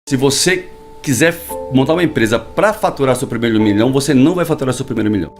Se você quiser montar uma empresa para faturar seu primeiro milhão, você não vai faturar seu primeiro milhão.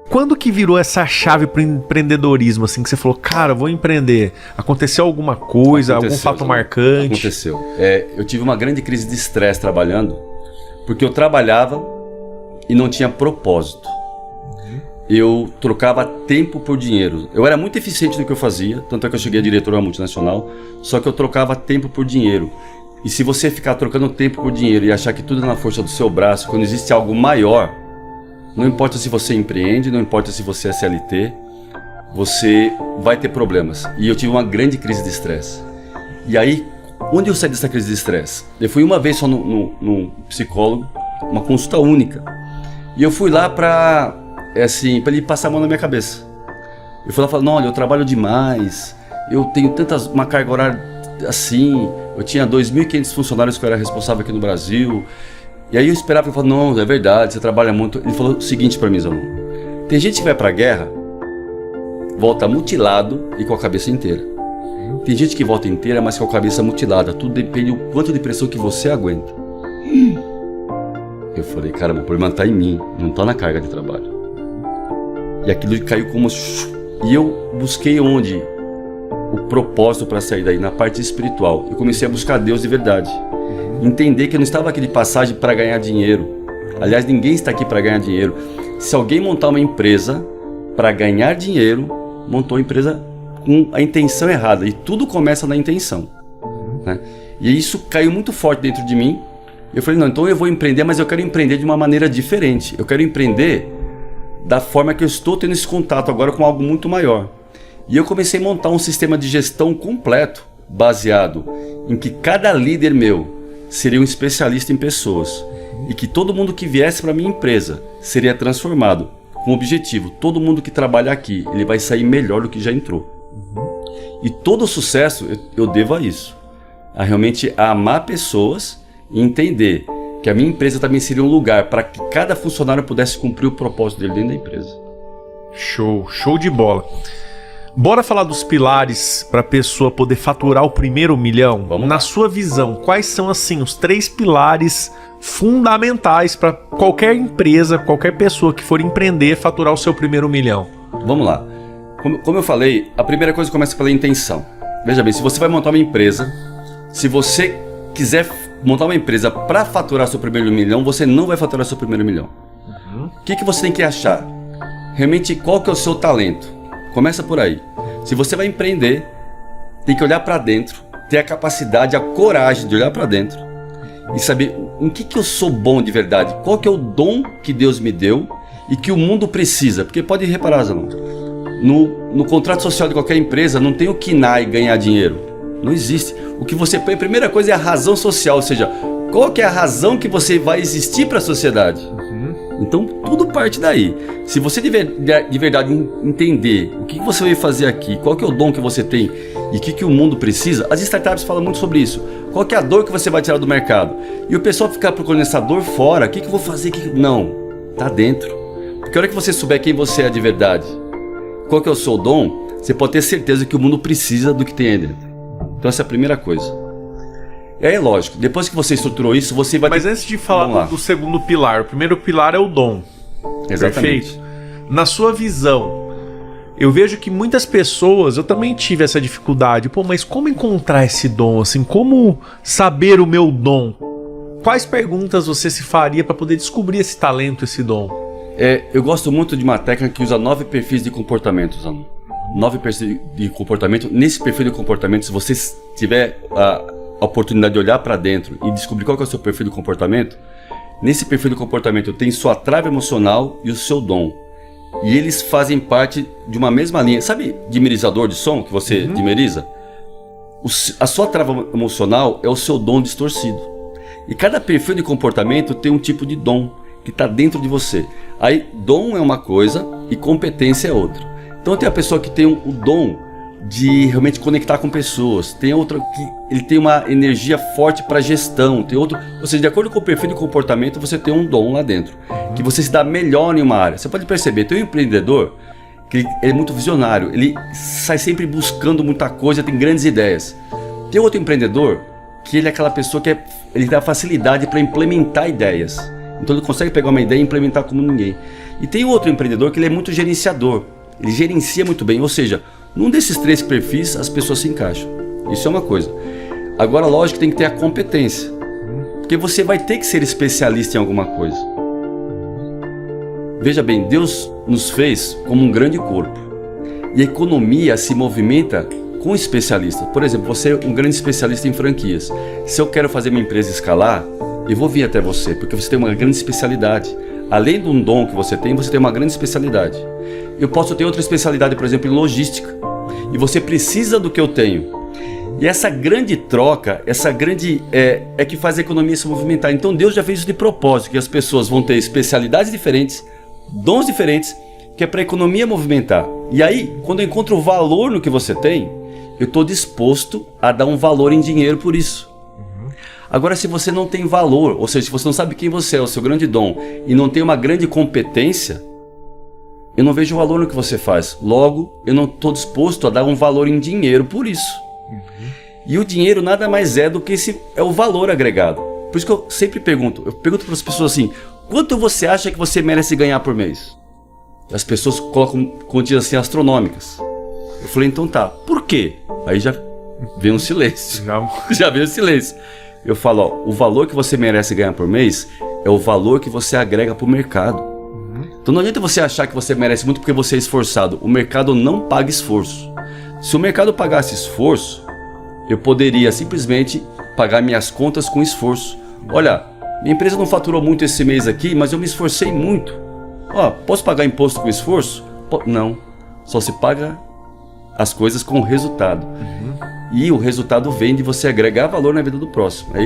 Quando que virou essa chave pro empreendedorismo, assim, que você falou, cara, vou empreender? Aconteceu alguma coisa, algum fato marcante? Aconteceu. Eu tive uma grande crise de estresse trabalhando, porque eu trabalhava e não tinha propósito. Eu trocava tempo por dinheiro. Eu era muito eficiente no que eu fazia, tanto é que eu cheguei a diretor de uma multinacional, só que eu trocava tempo por dinheiro. E se você ficar trocando tempo por dinheiro e achar que tudo é na força do seu braço, quando existe algo maior, não importa se você empreende, não importa se você é CLT, você vai ter problemas. E eu tive uma grande crise de estresse. E aí, onde eu saí dessa crise de estresse? Eu fui uma vez só no psicólogo, uma consulta única. E eu fui lá para ele passar a mão na minha cabeça. Eu fui lá e falei, não, olha, eu trabalho demais, eu tenho uma carga horária assim, eu tinha 2.500 funcionários que eu era responsável aqui no Brasil. E aí eu esperava, ele falou, não, é verdade, você trabalha muito. Ele falou o seguinte para mim, Zanon, tem gente que vai pra guerra, volta mutilado e com a cabeça inteira. Tem gente que volta inteira, mas com a cabeça mutilada. Tudo depende do quanto de pressão que você aguenta. Eu falei, caramba, o problema tá em mim, não tá na carga de trabalho. E aquilo caiu como... E eu busquei onde? O propósito para sair daí, na parte espiritual. Eu comecei a buscar Deus de verdade. Entender que eu não estava aqui de passagem para ganhar dinheiro. Aliás, ninguém está aqui para ganhar dinheiro. Se alguém montar uma empresa para ganhar dinheiro, montou a empresa com a intenção errada. E tudo começa na intenção, né? E isso caiu muito forte dentro de mim. Eu falei, não, então eu vou empreender, mas eu quero empreender de uma maneira diferente. Eu quero empreender da forma que eu estou tendo esse contato agora com algo muito maior. E eu comecei a montar um sistema de gestão completo, baseado em que cada líder meu seria um especialista em pessoas e que todo mundo que viesse para minha empresa seria transformado com o objetivo, todo mundo que trabalha aqui, ele vai sair melhor do que já entrou. E todo o sucesso eu devo a isso, a realmente amar pessoas e entender que a minha empresa também seria um lugar para que cada funcionário pudesse cumprir o propósito dele dentro da empresa. Show de bola. Bora falar dos pilares para a pessoa poder faturar o primeiro milhão? Vamos. Na sua visão, quais são assim os 3 pilares fundamentais para qualquer empresa, qualquer pessoa que for empreender faturar o seu primeiro milhão? Vamos lá. Como eu falei, a primeira coisa começa pela intenção. Veja bem, se você vai montar uma empresa, se você quiser montar uma empresa para faturar seu primeiro milhão, você não vai faturar seu primeiro milhão. O que você tem que achar? Realmente, qual que é o seu talento? Começa por aí. Se você vai empreender, tem que olhar para dentro, ter a capacidade, a coragem de olhar para dentro e saber em que eu sou bom de verdade, qual que é o dom que Deus me deu e que o mundo precisa. Porque pode reparar, Zanon, no contrato social de qualquer empresa não tem o KINAI ganhar dinheiro. Não existe. O que você põe, a primeira coisa é a razão social, ou seja, qual que é a razão que você vai existir para a sociedade. Então tudo parte daí. Se você de verdade entender o que você vai fazer aqui, qual que é o dom que você tem e o que o mundo precisa, as startups falam muito sobre isso. Qual que é a dor que você vai tirar do mercado? E o pessoal ficar procurando essa dor fora, o que eu vou fazer? Não, tá dentro. Porque a hora que você souber quem você é de verdade, qual que é o seu dom, você pode ter certeza que o mundo precisa do que tem aí dentro. Então essa é a primeira coisa. E aí, lógico, depois que você estruturou isso, você vai... Mas antes de falar do segundo pilar, o primeiro pilar é o dom. Exatamente. Perfeito? Na sua visão, eu vejo que muitas pessoas, eu também tive essa dificuldade. Mas como encontrar esse dom? Assim, como saber o meu dom? Quais perguntas você se faria para poder descobrir esse talento, esse dom? Eu gosto muito de uma técnica que usa 9 perfis de comportamento, Zanon. 9 perfis de comportamento. Nesse perfil de comportamento, se você tiver a oportunidade de olhar para dentro e descobrir qual que é o seu perfil de comportamento, nesse perfil de comportamento tem sua trava emocional e o seu dom. E eles fazem parte de uma mesma linha. Sabe dimerizador de som que você dimeriza? A sua trava emocional é o seu dom distorcido. E cada perfil de comportamento tem um tipo de dom que está dentro de você. Aí dom é uma coisa e competência é outra. Então tem a pessoa que tem o dom de realmente conectar com pessoas, tem outra que ele tem uma energia forte para gestão, tem outro, ou seja, de acordo com o perfil de comportamento você tem um dom lá dentro, que você se dá melhor em uma área. Você pode perceber, tem um empreendedor que ele é muito visionário, ele sai sempre buscando muita coisa, tem grandes ideias. Tem outro empreendedor que ele é aquela pessoa que ele dá facilidade para implementar ideias. Então ele consegue pegar uma ideia e implementar como ninguém. E tem outro empreendedor que ele é muito gerenciador. Ele gerencia muito bem, ou seja, num desses 3 perfis as pessoas se encaixam. Isso é uma coisa. Agora, lógico que tem que ter a competência. Porque você vai ter que ser especialista em alguma coisa. Veja bem, Deus nos fez como um grande corpo. E a economia se movimenta com especialistas. Por exemplo, você é um grande especialista em franquias. Se eu quero fazer minha empresa escalar, eu vou vir até você, porque você tem uma grande especialidade. Além de um dom que você tem uma grande especialidade. Eu posso ter outra especialidade, por exemplo, em logística. E você precisa do que eu tenho. E essa grande troca, essa grande é que faz a economia se movimentar. Então Deus já fez isso de propósito, que as pessoas vão ter especialidades diferentes, dons diferentes, que é para a economia movimentar. E aí, quando eu encontro o valor no que você tem, eu estou disposto a dar um valor em dinheiro por isso. Agora, se você não tem valor, ou seja, se você não sabe quem você é, o seu grande dom, e não tem uma grande competência, eu não vejo valor no que você faz. Logo, eu não estou disposto a dar um valor em dinheiro por isso. E o dinheiro nada mais é do que é o valor agregado. Por isso que eu sempre pergunto para as pessoas assim, quanto você acha que você merece ganhar por mês? As pessoas colocam quantias assim astronômicas. Eu falei, então tá, por quê? Aí já vem um silêncio. Já vem um silêncio. Eu falo, ó, o valor que você merece ganhar por mês é o valor que você agrega para o mercado. Então não adianta você achar que você merece muito porque você é esforçado. O mercado não paga esforço. Se o mercado pagasse esforço, eu poderia simplesmente pagar minhas contas com esforço. Olha, minha empresa não faturou muito esse mês aqui, mas eu me esforcei muito. Ó, posso pagar imposto com esforço? Não, só se paga as coisas com resultado. E o resultado vem de você agregar valor na vida do próximo. É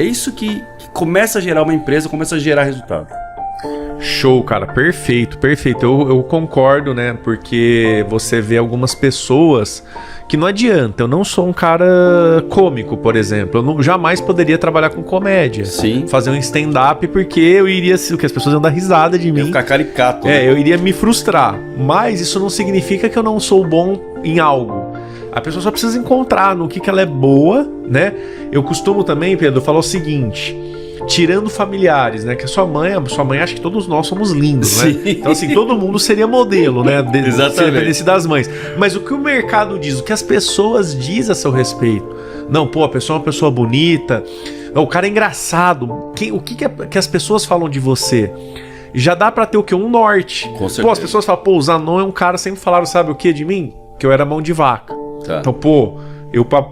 isso que começa a gerar uma empresa, começa a gerar resultado. Show, cara, perfeito. Eu concordo, né? Porque você vê algumas pessoas que não adianta. Eu não sou um cara cômico, por exemplo. Eu jamais poderia trabalhar com comédia. Sim. Fazer um stand-up, porque eu iria... que as pessoas iam dar risada de mim. Eu ficar caricato. Né? Eu iria me frustrar. Mas isso não significa que eu não sou bom em algo. A pessoa só precisa encontrar no que ela é boa, né? Eu costumo também, Pedro, falar o seguinte... Tirando familiares, né? Que a sua mãe acha que todos nós somos lindos, Sim. né? Então, assim, todo mundo seria modelo, né? Exatamente. Se dependesse das mães. Mas o que o mercado diz, o que as pessoas dizem a seu respeito? Não, pô, a pessoa é uma pessoa bonita, o cara é engraçado. O que as pessoas falam de você? Já dá pra ter o quê? Um norte. Com certeza. Pô, as pessoas falam, pô, o Zanon é um cara, sempre falaram, sabe o que de mim? Que eu era mão de vaca. Tá. Então, pô...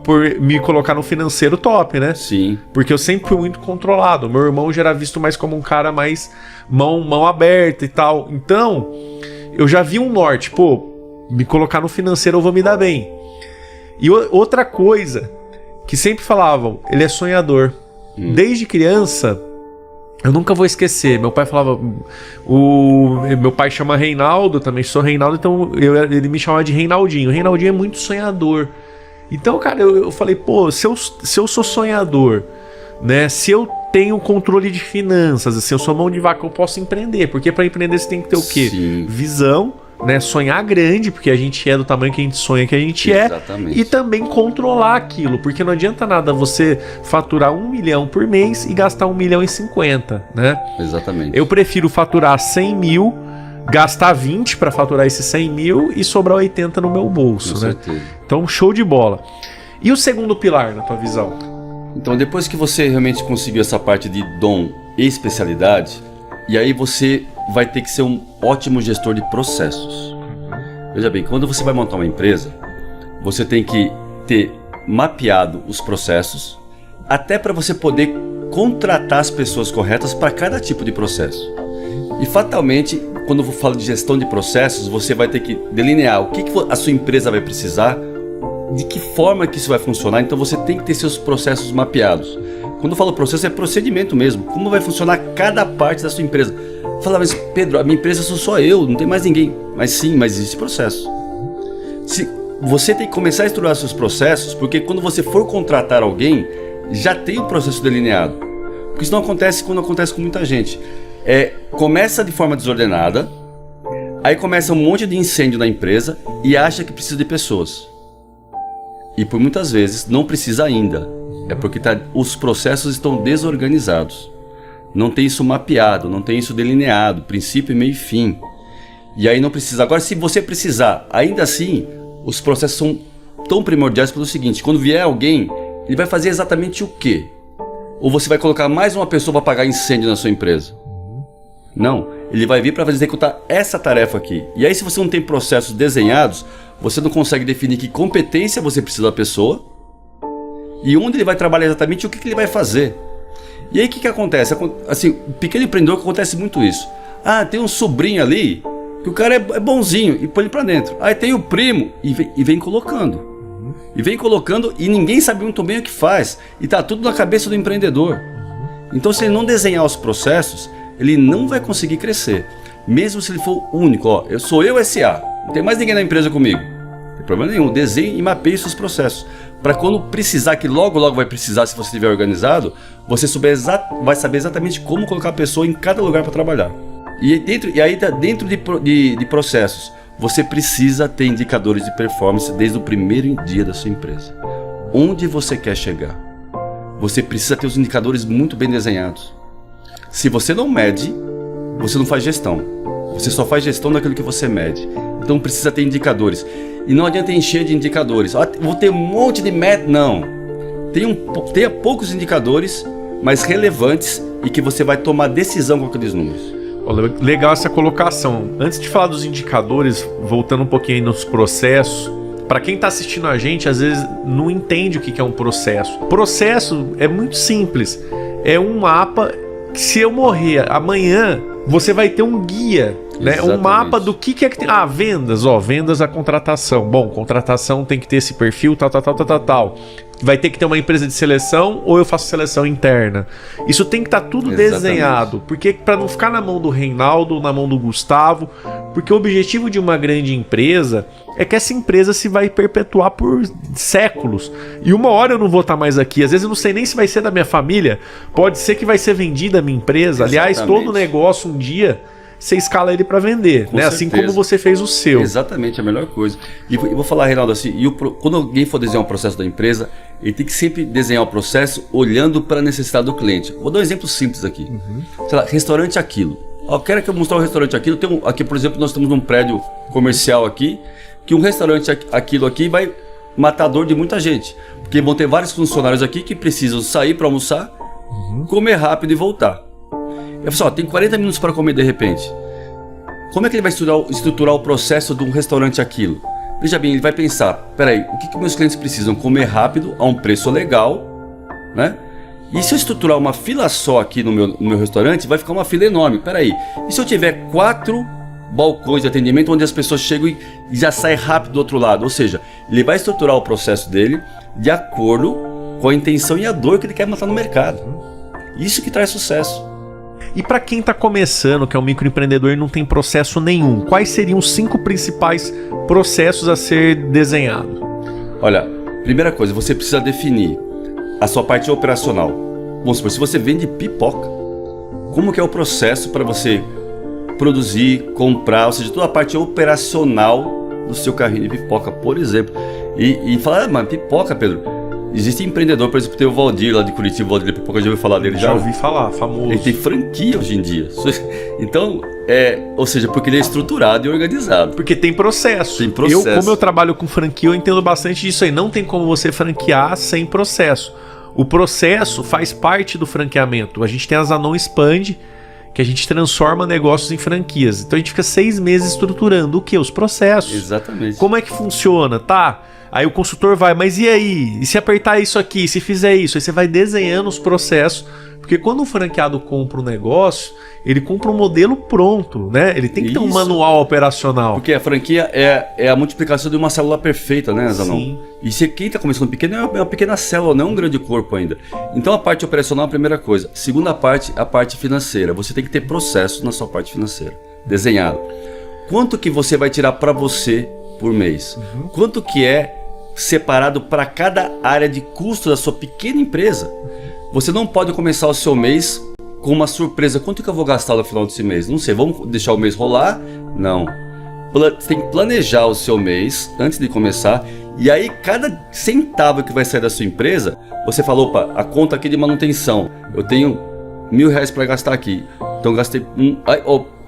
por me colocar no financeiro top, né? Sim. Porque eu sempre fui muito controlado. Meu irmão já era visto mais como um cara mais mão aberta e tal. Então, eu já vi um norte. Pô, me colocar no financeiro eu vou me dar bem. E outra coisa que sempre falavam, ele é sonhador. Desde criança, eu nunca vou esquecer. Meu pai falava... Meu pai chama Reinaldo, também sou Reinaldo, então ele me chamava de Reinaldinho. O Reinaldinho é muito sonhador. Então, cara, eu falei, pô, se eu sou sonhador, né? Se eu tenho controle de finanças, assim, eu sou mão de vaca, eu posso empreender. Porque para empreender você tem que ter o quê? Sim. Visão, né? Sonhar grande, porque a gente é do tamanho que a gente sonha que a gente Exatamente. é. E também controlar aquilo, porque não adianta nada você faturar 1 milhão por mês e gastar 1,50 milhão, né? Exatamente. Eu prefiro faturar 100 mil, gastar 20 para faturar esses 100 mil e sobrar 80 no meu bolso, Com né? certeza. Então, show de bola. E o segundo pilar, na tua visão? Então, depois que você realmente conseguiu essa parte de dom e especialidade, e aí você vai ter que ser um ótimo gestor de processos. Veja bem, quando você vai montar uma empresa, você tem que ter mapeado os processos, até para você poder contratar as pessoas corretas para cada tipo de processo. E fatalmente, quando eu falo de gestão de processos, você vai ter que delinear o que a sua empresa vai precisar, de que forma que isso vai funcionar. Então você tem que ter seus processos mapeados. Quando eu falo processo, é procedimento mesmo. Como vai funcionar cada parte da sua empresa. Fala, mas Pedro, a minha empresa sou só eu, não tem mais ninguém. Mas sim, mas existe processo. Você tem que começar a estruturar seus processos, porque quando você for contratar alguém, já tem o processo delineado. Porque isso não acontece quando acontece com muita gente. Começa de forma desordenada, aí começa um monte de incêndio na empresa e acha que precisa de pessoas. E por muitas vezes não precisa ainda. É porque os processos estão desorganizados. Não tem isso mapeado, não tem isso delineado, princípio, meio e fim. E aí não precisa. Agora, se você precisar, ainda assim, os processos são tão primordiais pelo seguinte: quando vier alguém, ele vai fazer exatamente o quê? Ou você vai colocar mais uma pessoa para apagar incêndio na sua empresa? Não, ele vai vir para executar essa tarefa aqui. E aí, se você não tem processos desenhados, você não consegue definir que competência você precisa da pessoa e onde ele vai trabalhar exatamente, o que ele vai fazer. E aí o que acontece? Assim, o pequeno empreendedor, acontece muito isso. Ah, tem um sobrinho ali, que o cara é bonzinho, e põe ele pra dentro. Aí tem o primo, e vem colocando. E vem colocando, e ninguém sabe muito bem o que faz. E tá tudo na cabeça do empreendedor. Então, se ele não desenhar os processos, ele não vai conseguir crescer. Mesmo se ele for único, ó, sou eu SA, não tem mais ninguém na empresa comigo. Não tem problema nenhum, desenhe e mapeie seus processos. Para quando precisar, que logo vai precisar, se você estiver organizado, você vai saber exatamente como colocar a pessoa em cada lugar para trabalhar. E aí dentro de processos, você precisa ter indicadores de performance desde o primeiro dia da sua empresa. Onde você quer chegar? Você precisa ter os indicadores muito bem desenhados. Se você não mede, você não faz gestão. Você só faz gestão daquilo que você mede. Então precisa ter indicadores. E não adianta encher de indicadores. Vou ter um monte de meta. Não. Tenha poucos indicadores, mas relevantes e que você vai tomar decisão com aqueles números. Legal essa colocação. Antes de falar dos indicadores, voltando um pouquinho aí nos processos, para quem está assistindo a gente, às vezes não entende o que é um processo. Processo é muito simples. É um mapa que, se eu morrer amanhã, você vai ter um guia, né? Um mapa do que é que tem. Ah, vendas, vendas a contratação. Bom, contratação tem que ter esse perfil, tal. Vai ter que ter uma empresa de seleção ou eu faço seleção interna. Isso tem que estar tudo desenhado, porque para não ficar na mão do Reinaldo, na mão do Gustavo, porque o objetivo de uma grande empresa é que essa empresa se vai perpetuar por séculos. E uma hora eu não vou estar mais aqui, às vezes eu não sei nem se vai ser da minha família, pode ser que vai ser vendida a minha empresa. Aliás, todo negócio um dia você escala ele para vender, né? Assim como você fez o seu. Exatamente, a melhor coisa. E vou falar, Reinaldo, assim, quando alguém for desenhar um processo da empresa, ele tem que sempre desenhar o processo olhando para a necessidade do cliente. Vou dar um exemplo simples aqui. Sei lá, restaurante Aquilo. Quero que eu mostrar o restaurante Aquilo. Aqui, por exemplo, nós estamos num prédio comercial aqui, que um restaurante Aquilo aqui vai matar a dor de muita gente. Porque vão ter vários funcionários aqui que precisam sair para almoçar, comer rápido e voltar. Eu falo, tem 40 minutos para comer de repente. Como é que ele vai estruturar o processo de um restaurante Aquilo? Veja bem, ele vai pensar, peraí, o que meus clientes precisam? Comer rápido, a um preço legal, né? E se eu estruturar uma fila só aqui no meu restaurante, vai ficar uma fila enorme. Peraí, e se eu tiver 4 balcões de atendimento onde as pessoas chegam e já saem rápido do outro lado? Ou seja, ele vai estruturar o processo dele de acordo com a intenção e a dor que ele quer matar no mercado. Isso que traz sucesso. E para quem está começando, que é um microempreendedor e não tem processo nenhum, quais seriam os 5 principais processos a ser desenhado? Olha, primeira coisa, você precisa definir a sua parte operacional. Vamos supor, se você vende pipoca, como que é o processo para você produzir, comprar, ou seja, toda a parte operacional do seu carrinho de pipoca, por exemplo. E falar, mas pipoca, Pedro... Existe empreendedor, por exemplo, tem o Valdir lá de Curitiba, o Valdir de Pipoca, já ouviu falar dele? Já ouvi falar, famoso. Ele tem franquia hoje em dia. Então, ou seja, porque ele é estruturado e organizado. Porque tem processo. Tem processo. Como eu trabalho com franquia, eu entendo bastante disso aí. Não tem como você franquear sem processo. O processo faz parte do franqueamento. A gente tem a Zanon Expand, que a gente transforma negócios em franquias. Então a gente fica 6 meses estruturando o quê? Os processos. Exatamente. Como é que funciona? Tá... Aí o consultor vai, mas e aí? E se apertar isso aqui? Se fizer isso? Aí você vai desenhando os processos. Porque quando um franqueado compra um negócio, ele compra um modelo pronto, né? Ele tem que ter um manual operacional. Porque a franquia é a multiplicação de uma célula perfeita, né, Zanon? Sim. E se quem está começando pequeno é uma pequena célula, não é um grande corpo ainda. Então a parte operacional é a primeira coisa. Segunda parte, a parte financeira. Você tem que ter processo na sua parte financeira, desenhado. Quanto que você vai tirar para você por mês? Quanto que é separado para cada área de custo da sua pequena empresa? Você não pode começar o seu mês com uma surpresa. Quanto que eu vou gastar no final desse mês? Não sei, vamos deixar o mês rolar? Não. Você tem que planejar o seu mês antes de começar E aí, cada centavo que vai sair da sua empresa, você fala, opa, a conta aqui de manutenção, eu tenho R$1.000 para gastar aqui. Então, gastei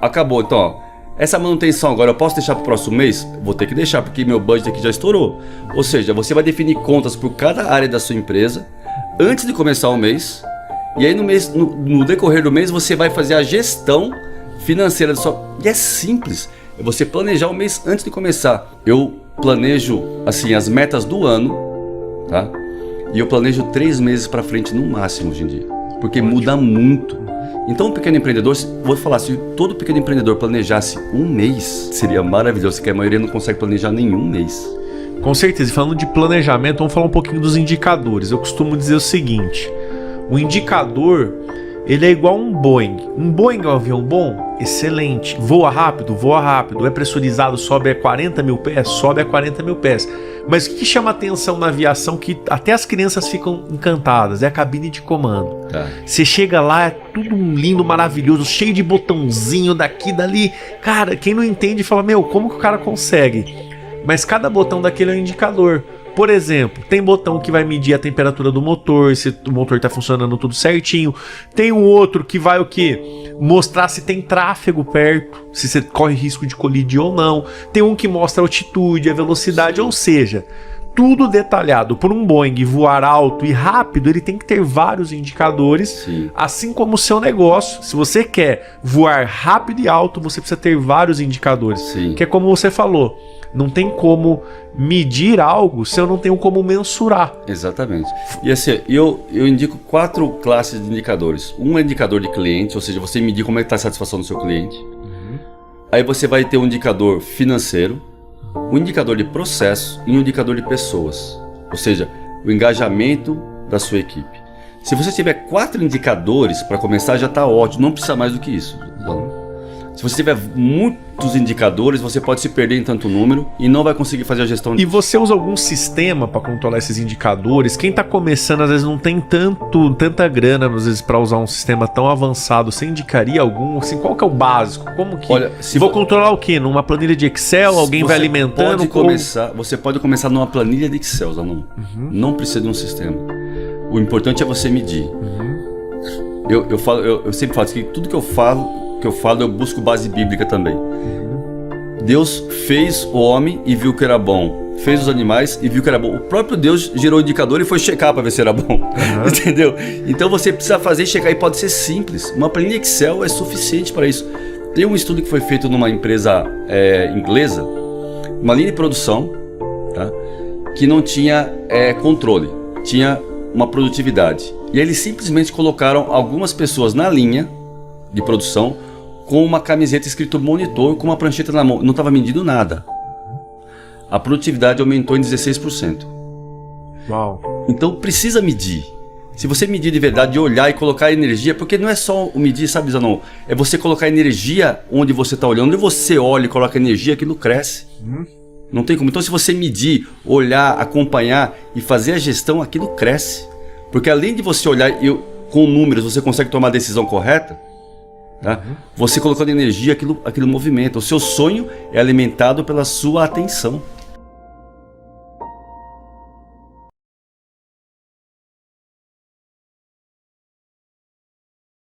acabou. Então, ó, essa manutenção agora eu posso deixar para o próximo mês? Vou ter que deixar, porque meu budget aqui já estourou. Ou seja, você vai definir contas por cada área da sua empresa, antes de começar o mês. E aí, no decorrer do mês, você vai fazer a gestão financeira da sua... E é simples. É você planejar o mês antes de começar. Eu planejo, assim, as metas do ano, tá? E eu planejo 3 meses para frente no máximo hoje em dia. Porque muda muito. Então, o pequeno empreendedor, vou falar, se todo pequeno empreendedor planejasse um mês, seria maravilhoso, porque a maioria não consegue planejar nenhum mês. Com certeza. E falando de planejamento, vamos falar um pouquinho dos indicadores. Eu costumo dizer o seguinte: o indicador, ele é igual um Boeing. Um Boeing é um avião bom? Excelente. Voa rápido? Voa rápido. É pressurizado? Sobe a 40 mil pés? Sobe a 40 mil pés. Mas o que chama atenção na aviação, que até as crianças ficam encantadas, é a cabine de comando. Tá. Você chega lá, é tudo lindo, maravilhoso, cheio de botãozinho daqui, dali. Cara, quem não entende fala, meu, como que o cara consegue? Mas cada botão daquele é um indicador. Por exemplo, tem botão que vai medir a temperatura do motor, se o motor está funcionando tudo certinho. Tem um outro que vai o quê? Mostrar se tem tráfego perto, se você corre risco de colidir ou não. Tem um que mostra a altitude, a velocidade, ou seja, tudo detalhado. Por um Boeing voar alto e rápido, ele tem que ter vários indicadores. Sim. Assim como o seu negócio. Se você quer voar rápido e alto, você precisa ter vários indicadores. Sim. Que é como você falou. Não tem como medir algo se eu não tenho como mensurar. Exatamente. E assim, eu indico 4 classes de indicadores. Um é indicador de cliente, ou seja, você medir como é que está a satisfação do seu cliente. Aí você vai ter um indicador financeiro, um indicador de processo e um indicador de pessoas. Ou seja, o engajamento da sua equipe. Se você tiver 4 indicadores para começar, já está ótimo. Não precisa mais do que isso. Se você tiver muitos indicadores, você pode se perder em tanto número e não vai conseguir fazer a gestão. E você usa algum sistema para controlar esses indicadores? Quem está começando às vezes não tem tanta grana às vezes para usar um sistema tão avançado. Você indicaria algum? Assim, qual que é o básico? Como que? Olha, se vou controlar o quê? Numa planilha de Excel? Alguém vai alimentando? Você pode começar numa planilha de Excel, Zanon. Não precisa de um sistema. O importante é você medir. Eu sempre falo que tudo que eu falo eu busco base bíblica também. Deus fez o homem e viu que era bom. Fez os animais e viu que era bom. O próprio Deus gerou o indicador e foi checar para ver se era bom. Entendeu? Então você precisa fazer e checar, e pode ser simples. Uma planilha Excel é suficiente para isso. Tem um estudo que foi feito numa empresa inglesa, uma linha de produção, tá? Que não tinha controle, tinha uma produtividade. E aí eles simplesmente colocaram algumas pessoas na linha de produção com uma camiseta escrito monitor, com uma prancheta na mão. Não estava medindo nada. A produtividade aumentou em 16%. Uau. Então precisa medir. Se você medir de verdade, olhar e colocar energia, porque não é só o medir, sabe, Zanon? É você colocar energia onde você está olhando. Onde você olha e coloca energia, aquilo cresce. Não tem como. Então se você medir, olhar, acompanhar e fazer a gestão, aquilo cresce. Porque além de você olhar com números, você consegue tomar a decisão correta. Tá? Você colocando energia, aquilo movimenta. O seu sonho é alimentado pela sua atenção.